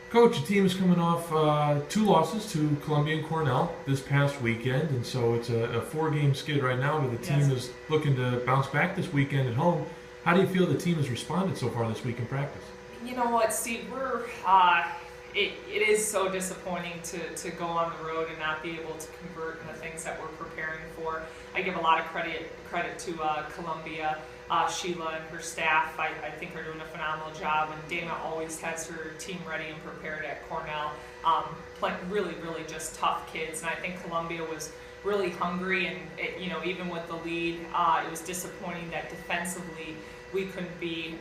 Coach, the team is coming off two losses to Columbia and Cornell this past weekend, and so it's a four-game skid right now, but the team Yes. is looking to bounce back this weekend at home. How do you feel the team has responded so far this week in practice? You know what, Steve? It is so disappointing to go on the road and not be able to convert in the things that we're preparing for. I give a lot of credit to Columbia. Sheila and her staff, I think, are doing a phenomenal job, and Dana always has her team ready and prepared at Cornell. Really, really just tough kids, and I think Columbia was really hungry, and even with the lead, it was disappointing that defensively we couldn't be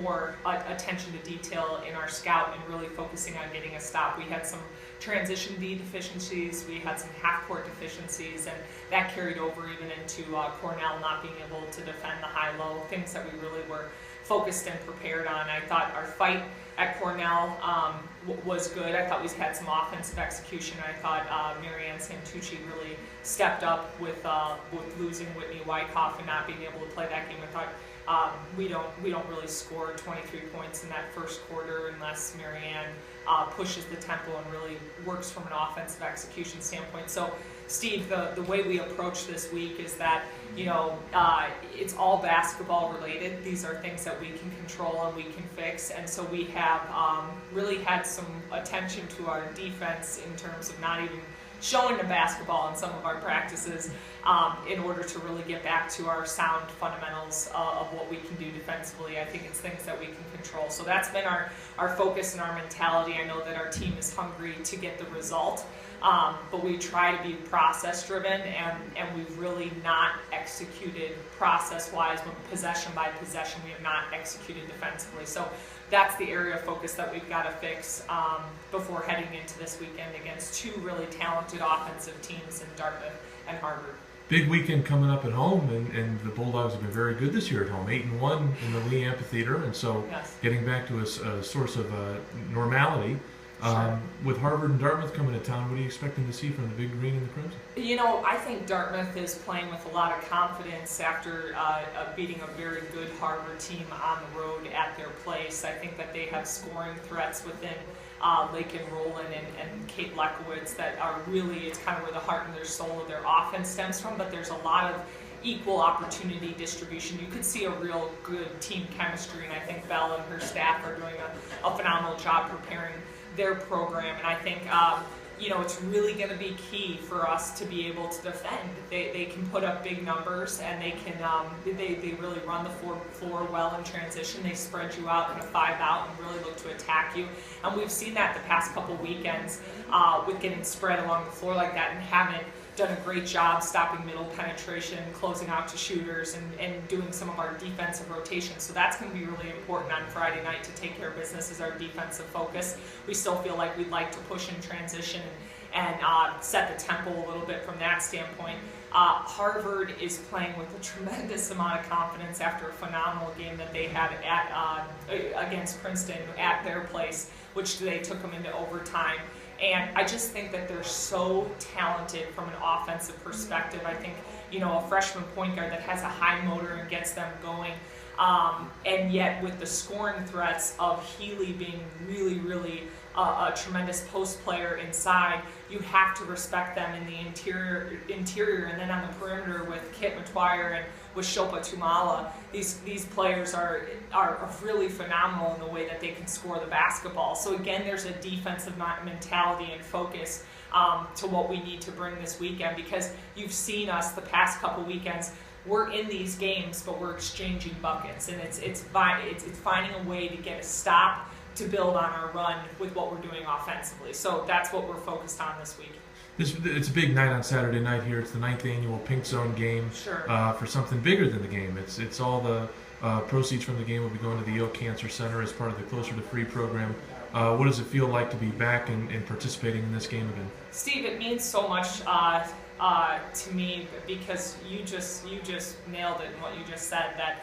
more attention to detail in our scout and really focusing on getting a stop. We had some transition D deficiencies, we had some half-court deficiencies, and that carried over even into Cornell not being able to defend the high-low, things that we really were focused and prepared on. I thought our fight at Cornell was good. I thought we had some offensive execution. I thought Marianne Santucci really stepped up with losing Whitney Wyckoff and not being able to play that game. I thought we don't really score 23 points in that first quarter unless Marianne pushes the tempo and really works from an offensive execution standpoint. So, Steve, the way we approach this week is that it's all basketball related. These are things that we can control and we can fix, and so we have really had some attention to our defense in terms of not even showing the basketball in some of our practices in order to really get back to our sound fundamentals of what we can do defensively. I think it's things that we can control. So that's been our focus and our mentality. I know that our team is hungry to get the result, but we try to be process driven, and we've really not executed process-wise. Possession by possession, we have not executed defensively. So that's the area of focus that we've got to fix before heading into this weekend against two really talented offensive teams in Dartmouth and Harvard. Big weekend coming up at home, and the Bulldogs have been very good this year at home, 8-1 in the Lee Amphitheater, and so Yes. getting back to a source of normality. Sure. With Harvard and Dartmouth coming to town, what are you expecting to see from the Big Green and the Crimson? I think Dartmouth is playing with a lot of confidence after beating a very good Harvard team on the road at their place. I think that they have scoring threats within Lakin Rowland and Kate Lekowitz that are really, it's kind of where the heart and their soul of their offense stems from, but there's a lot of equal opportunity distribution. You could see a real good team chemistry, and I think Belle and her staff are doing a phenomenal job preparing their program, and I think it's really going to be key for us to be able to defend. They can put up big numbers, and they can they really run the floor well in transition. They spread you out in a 5-out and really look to attack you, and we've seen that the past couple weekends with getting spread along the floor like that, and haven't done a great job stopping middle penetration, closing out to shooters, and doing some of our defensive rotations. So that's going to be really important on Friday night to take care of business as our defensive focus. We still feel like we'd like to push in transition and set the tempo a little bit from that standpoint. Harvard is playing with a tremendous amount of confidence after a phenomenal game that they had against Princeton at their place, which they took them into overtime. And I just think that they're so talented from an offensive perspective. I think, a freshman point guard that has a high motor and gets them going. And yet with the scoring threats of Healy being really, really a tremendous post player inside, you have to respect them in the interior, and then on the perimeter with Kit McTwire and with Shopa Tumala, these players are really phenomenal in the way that they can score the basketball. So again, there's a defensive mentality and focus to what we need to bring this weekend, because you've seen us the past couple weekends. We're in these games, but we're exchanging buckets, and it's finding a way to get a stop to build on our run with what we're doing offensively. So that's what we're focused on this week. It's a big night on Saturday night here. It's the 9th annual Pink Zone game. Sure. For something bigger than the game. It's all the proceeds from the game will be going to the Yale Cancer Center as part of the Closer to Free program. What does it feel like to be back and participating in this game again? Steve, it means so much to me, because you just nailed it in what you just said, that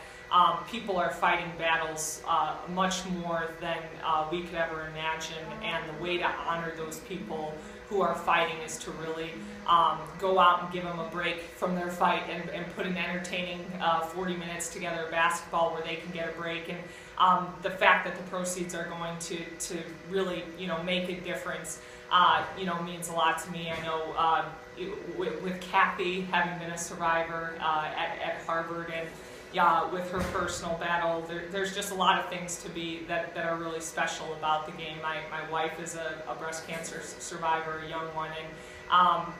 people are fighting battles much more than we could ever imagine, and the way to honor those people who are fighting is to really go out and give them a break from their fight and put an entertaining 40 minutes together of basketball where they can get a break. And the fact that the proceeds are going to really, make a difference, means a lot to me. I know with Kathy having been a survivor at Harvard, and with her personal battle, there's just a lot of things that are really special about the game. My wife is a breast cancer survivor, a young one, and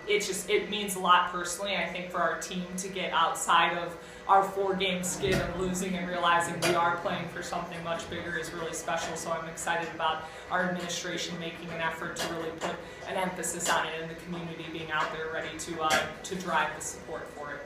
it means a lot personally. I think for our team to get outside of our 4-game skid of losing and realizing we are playing for something much bigger is really special. So I'm excited about our administration making an effort to really put an emphasis on it, and the community being out there ready to drive the support for it.